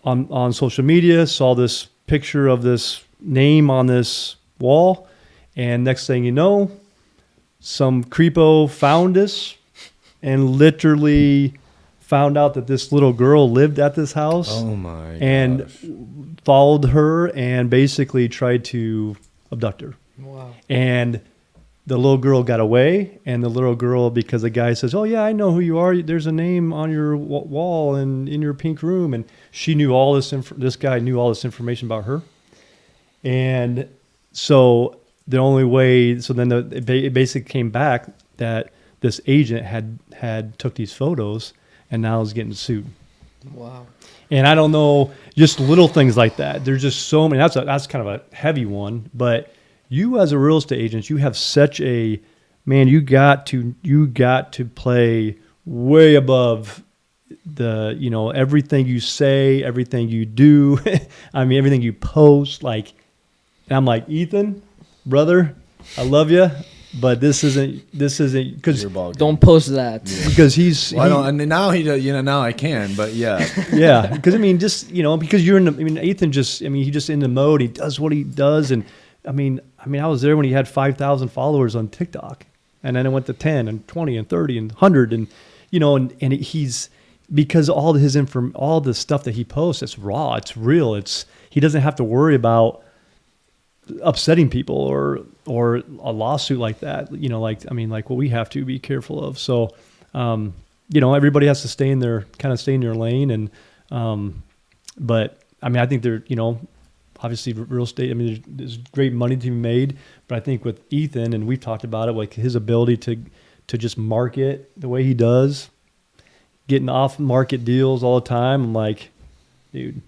on social media, saw this picture of this name on this wall, and next thing you know, some creepo found this and literally found out that this little girl lived at this house. Oh my gosh. And followed her and basically tried to abduct her. Wow. And the little girl got away, and the little girl, because the guy says, oh, yeah, I know who you are. There's a name on your wall and in your pink room. And she knew all this. This guy knew all this information about her. And so the only way, so then it basically came back that this agent had took these photos and now is getting sued. Wow. And I don't know, just little things like that. There's just so many. That's kind of a heavy one, but you as a real estate agent, you have such a, man, you got to play way above the, everything you say, everything you do. Everything you post, and I'm like, Ethan, brother, I love you, but this isn't because don't post that. Yeah. Because now I can, but yeah. Yeah. Because because you're Ethan he's just in the mode. He does what he does. And I was there when he had 5,000 followers on TikTok, and then it went to 10 and 20 and 30 and 100, and he's, because all the stuff that he posts, it's raw, it's real, he doesn't have to worry about upsetting people or a lawsuit like that, like what we have to be careful of. So, everybody has to stay in their lane, and but I think they're obviously real estate, there's great money to be made, but I think with Ethan, and we've talked about it, like his ability to just market the way he does, getting off market deals all the time. I'm like, dude,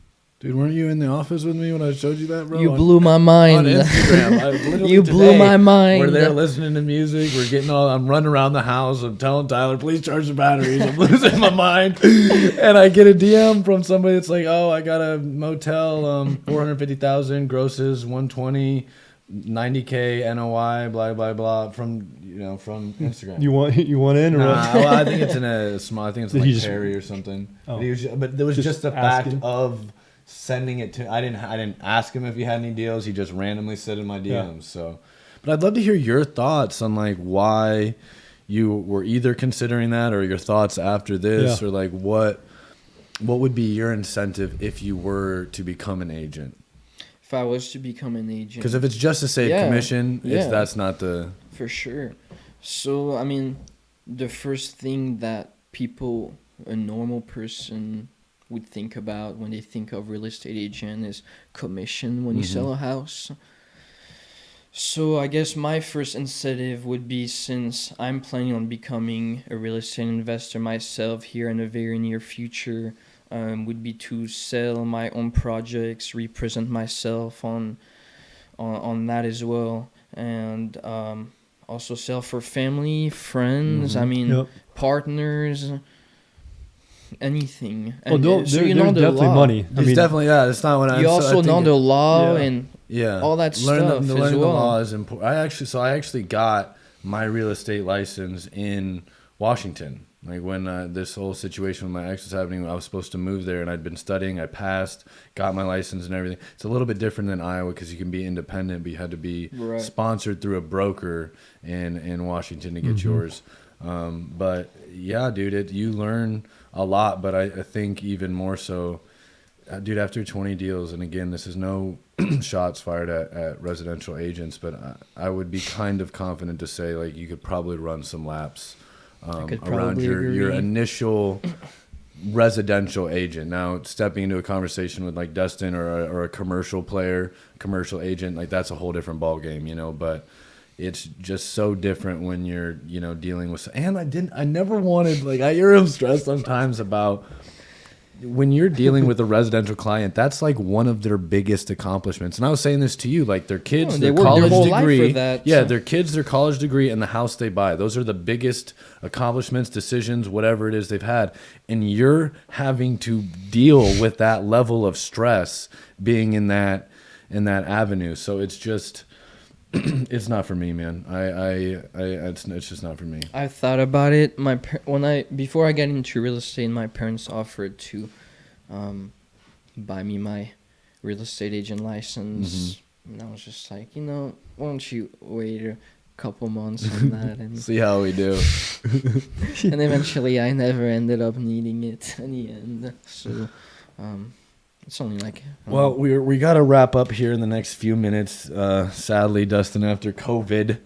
weren't you in the office with me when I showed you that, bro? You blew my mind. On Instagram. You blew my mind. We're there listening to music. I'm running around the house. I'm telling Tyler, please charge the batteries. I'm losing my mind. And I get a DM from somebody that's like, oh, I got a motel, $450,000, grosses $120, 90K NOI, blah blah blah, from Instagram. You want in or Nah, well, I think it's in a small. I think it's Did like he just- Perry or something. Oh. But there was Just just the fact asking? of sending it to. I didn't ask him if he had any deals. He just randomly slid in my DMs. Yeah. So, but I'd love to hear your thoughts on like why you were either considering that, or your thoughts after this, Yeah. or like what would be your incentive if you were to become an agent? If I was to become an agent, Because if it's just to save Yeah. commission, Yeah. that's not the. for sure. So I mean, the first thing that people, a normal person, would think about when they think of real estate agent is commission when you sell a house. So I guess my first incentive would be, since I'm planning on becoming a real estate investor myself here in the very near future, would be to sell my own projects, represent myself on that as well, and also sell for family, friends. I mean, Yep. partners, anything. Oh, And, there's so you know the definitely law. money. I It's mean, definitely It's not what I'm. You also know the law Yeah. and Yeah, all that learning stuff as learning the well. law is important. I actually got my real estate license in Washington. Like when this whole situation with my ex was happening, I was supposed to move there, and I'd been studying. I passed, got my license and everything. It's a little bit different than Iowa because you can be independent, but you had to be Right. sponsored through a broker in Washington to get yours. But yeah, dude, you learn a lot. But I think even more so. Dude, after 20 deals, and again, this is no shots fired at residential agents, but I would be kind of confident to say, like, you could probably run some laps could around probably your agree. initial residential agent. Now, stepping into a conversation with like Dustin or a commercial player, commercial agent, like that's a whole different ball game, but it's just so different when you're, dealing with, and I never wanted, like, I hear him stress sometimes about when you're dealing with a residential client, that's like one of their biggest accomplishments. And I was saying this to you, like their kids, they their work their college whole life degree, for that, yeah, so- their kids, their college degree, and the house they buy. Those are the biggest accomplishments, decisions, whatever it is they've had. And you're having to deal with that level of stress being in that avenue. So it's just, it's not for me, man. It's just not for me. I thought about it. Before I got into real estate, my parents offered to buy me my real estate agent license, and I was just like, why don't you wait a couple months on that, and See how we do. and eventually I never ended up needing it in the end. So it's only like Well, we got to wrap up here in the next few minutes. Sadly, Dustin, after COVID,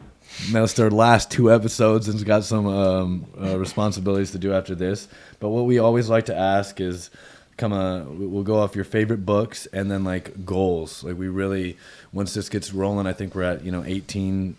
missed our last 2 episodes and's got some responsibilities to do after this. But what we always like to ask is, we'll go off your favorite books and then like goals. Like we really, once this gets rolling, I think we're at 19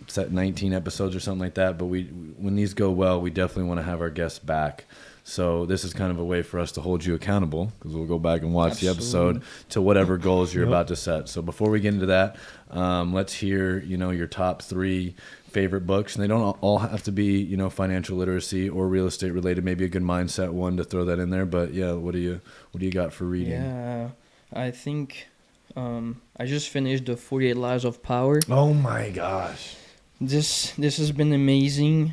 episodes or something like that. But when these go well, we definitely want to have our guests back. So this is kind of a way for us to hold you accountable, because we'll go back and watch the episode to whatever goals you're about to set. So before we get into that, let's hear your top 3 favorite books, and they don't all have to be financial literacy or real estate related. Maybe a good mindset one to throw that in there. But yeah, what do you got for reading? Yeah, I think I just finished the 48 Laws of Power. Oh my gosh. This has been amazing.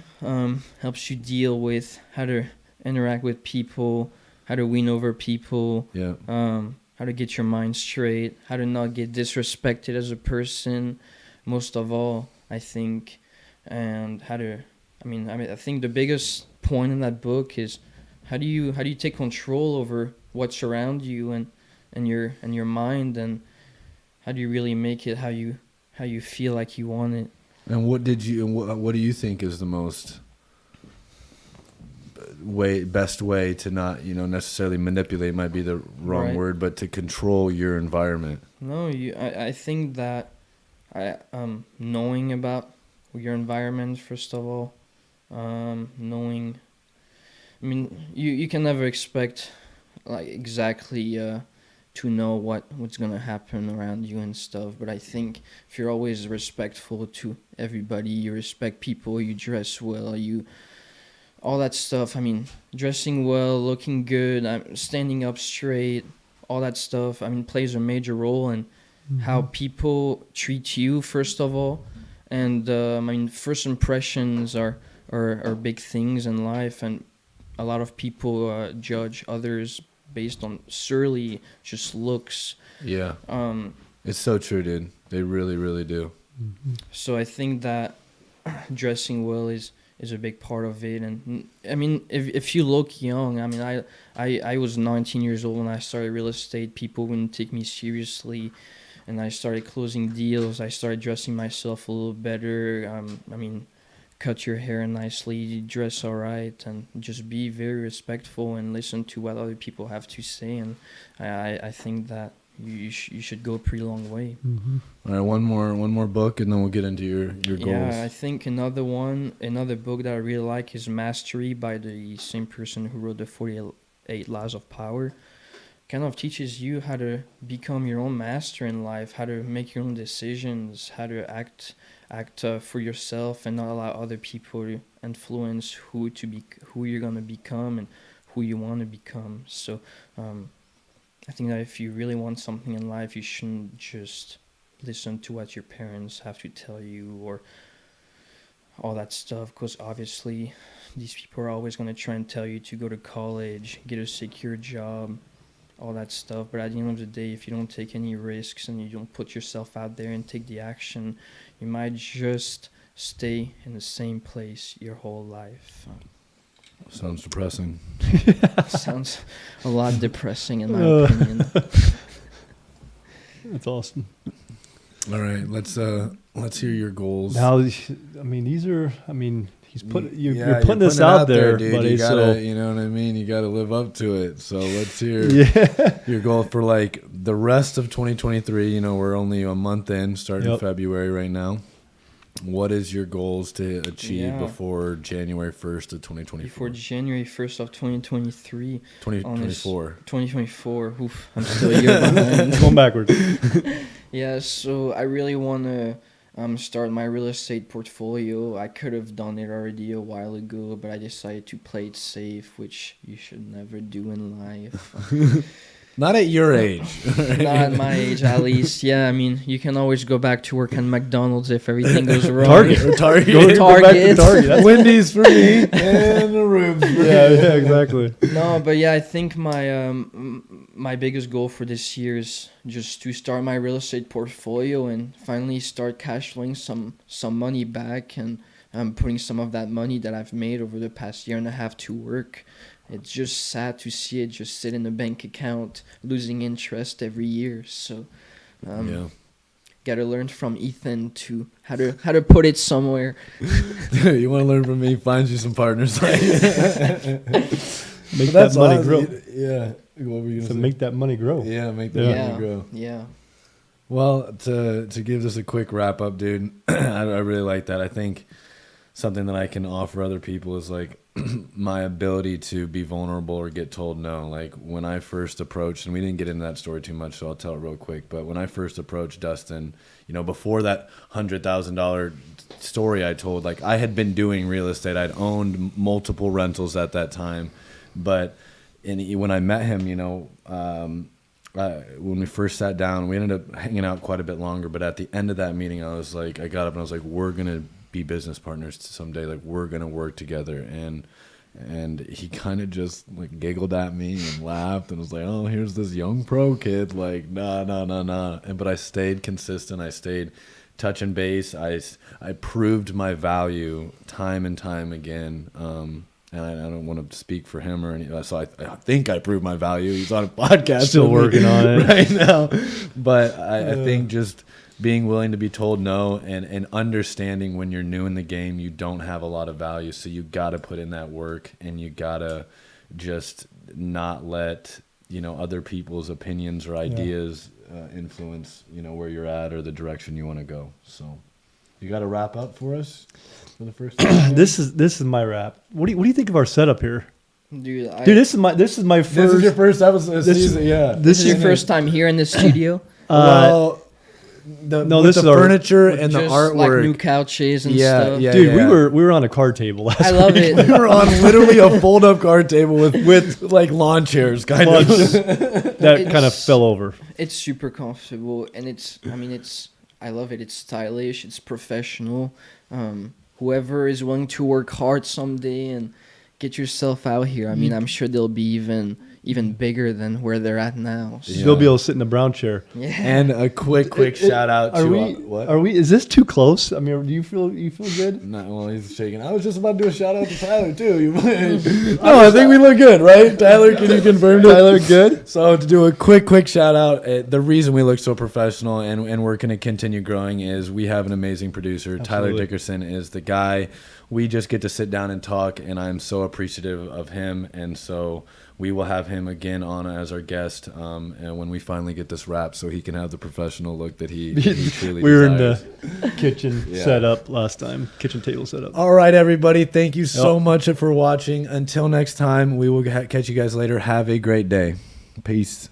Helps you deal with how to interact with people, how to win over people, Yeah. how to get your mind straight, how to not get disrespected as a person, most of all, I think, and how to, I think the biggest point in that book is how do you take control over what's around you and your mind, and how do you really make it how you feel like you want it. And what do you think is the best way to not necessarily manipulate, might be the wrong word, but to control your environment? No, I think that knowing about your environment, first of all, knowing, you can never expect like exactly to know what's gonna happen around you and stuff, but I think if you're always respectful to everybody, you respect people, you dress well, all that stuff. Dressing well, looking good, standing up straight, all that stuff, plays a major role. And how people treat you first of all, and I mean, first impressions are big things in life, and a lot of people judge others based on surely just looks. Yeah. It's so true, dude. They really, really do. So I think that dressing well is a big part of it. And I mean, if you look young, I mean, I was 19 years old when I started real estate. People wouldn't take me seriously, and I started closing deals. I started dressing myself a little better. I mean, cut your hair nicely, dress all right, and just be very respectful and listen to what other people have to say. And I think that you should go a pretty long way. All right, one more book, and then we'll get into your goals. Yeah, I think another book that I really like is Mastery by the same person who wrote the 48 Laws of Power. Kind of teaches you how to become your own master in life, how to make your own decisions, how to act for yourself and not allow other people to influence who you're gonna become and who you want to become. So I think that if you really want something in life, you shouldn't just listen to what your parents have to tell you or all that stuff, because obviously these people are always going to try and tell you to go to college, get a secure job, all that stuff. But at the end of the day, if you don't take any risks and you don't put yourself out there and take the action, you might just stay in the same place your whole life. Sounds depressing. Sounds a lot depressing in my opinion. That's awesome. All right, let's hear your goals. Now, I mean, these are. I mean, you're you're putting this out there, dude. buddy. You gotta, so you know what I mean. You got to live up to it. So let's hear your goal for like the rest of 2023. You know, we're only a month in, starting February right now. What is your goals to achieve before January 1st of 2024? Before January 1st of 2023. 2024. 2024. Oof, I'm still a year behind. Going backwards. Yeah, so I really want to start my real estate portfolio. I could have done it already a while ago, but I decided to play it safe, which you should never do in life. Not at your age. Not at my age, at least. Yeah, I mean, you can always go back to work at McDonald's if everything goes wrong. Target. Go back to Target. That's Wendy's for me and the rooms for yeah, exactly. No, but yeah, I think my biggest goal for this year is just to start my real estate portfolio and finally start cash flowing some money back, and putting some of that money that I've made over the past year and a half to work. It's just sad to see it just sit in a bank account, losing interest every year. So, gotta learn from Ethan to how to put it somewhere. You want to learn from me? Find you some partners. Make that money grow. Yeah. What were you gonna say? Make that money grow. Yeah, make that money grow. Yeah. Well, to give this a quick wrap up, dude, I really like that. I think something that I can offer other people is like my ability to be vulnerable or get told no. Like when I first approached, and we didn't get into that story too much, so I'll tell it real quick. But when I first approached Dustin, you know, before that $100,000 story I told, like I had been doing real estate. I'd owned multiple rentals at that time. But when I met him, you know, when we first sat down, we ended up hanging out quite a bit longer. But at the end of that meeting, I got up and I was like, we're going to be business partners someday. Like we're going to work together. And he kind of just like giggled at me and laughed and was like, oh, here's this YoungPro kid. Like, nah. But I stayed consistent. I stayed touching base. I proved my value time and time again. And I don't want to speak for him or anything. So I think I proved my value. He's on a podcast. Still working on it right now. But I think just being willing to be told no and understanding when you're new in the game, you don't have a lot of value. So you got to put in that work, and you got to just not let, you know, other people's opinions or ideas influence, you know, where you're at or the direction you want to go. So you got to wrap up for us for the first time. This is my wrap. What do you think of our setup here? Dude, this is my first. This is your first episode season, yeah. This is your first time here in the studio? Well, this is furniture and the Just artwork. like new couches and stuff. Yeah, Dude, we were on a card table last I love week. it. We were on literally a fold-up card table with like lawn chairs, kind of. That kind of fell over. It's super comfortable, and I love it. It's stylish. It's professional. Whoever is willing to work hard someday and get yourself out here, I'm sure they'll be even bigger than where they're at now. So. You'll be able to sit in the brown chair. Yeah. And a quick shout out to what? Is this too close? I mean, do you feel good? No, well, he's shaking. I was just about to do a shout out to Tyler too. No, I think we look good, right? Tyler, can you confirm that? Tyler, good. So to do a quick shout out, the reason we look so professional and we're going to continue growing is we have an amazing producer. Absolutely. Tyler Dickerson is the guy. We just get to sit down and talk, and I'm so appreciative of him. And so we will have him again on as our guest, and when we finally get this wrapped, so he can have the professional look that he truly We were desires. in the kitchen setup last time, kitchen table setup. All right, everybody. Thank you so much for watching. Until next time, we will catch you guys later. Have a great day. Peace.